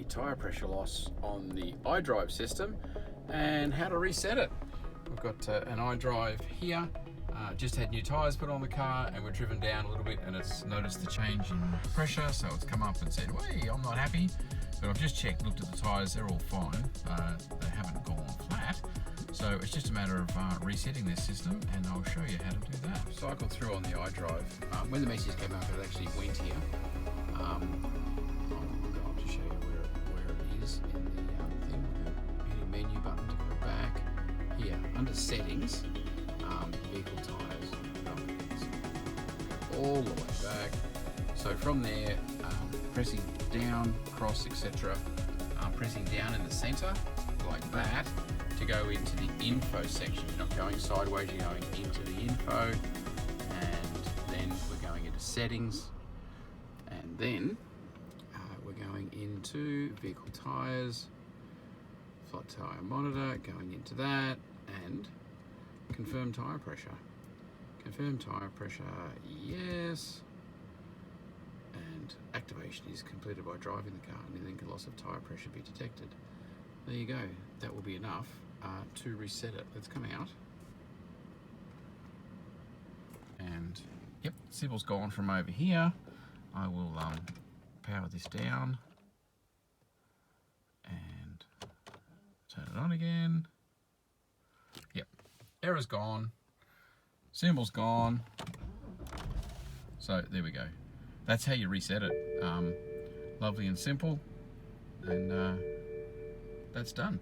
tyre pressure loss on the iDrive system and how to reset it. We've got an iDrive here. Just had new tyres put on the car and we're driven down a little bit and it's noticed the change in pressure, so it's come up and said, hey, I'm not happy. But I've just checked, looked at the tyres, they're all fine. They haven't gone flat. So it's just a matter of resetting this system, and I'll show you how to do that. Cycled through on the iDrive. When the message came up, it actually went here. I'll just show you where it is in the thing. Hitting menu button to go back. Here, under settings, vehicle tyres, all the way back. So from there, pressing down, cross, etc. Pressing down in the centre, like that, to go into the info section. You're not going sideways, you're going into the info, and then we're going into settings, and then we're going into vehicle tyres, flat tyre monitor, going into that, and confirm tyre pressure. Confirm tyre pressure, yes. And activation is completed by driving the car, and then loss of tyre pressure be detected. There you go. That will be enough to reset it. Let's come out. And yep, symbol's gone from over here. I will power this down and turn it on again. Yep, error's gone. Symbol's gone. So there we go. That's how you reset it. Lovely and simple, and that's done.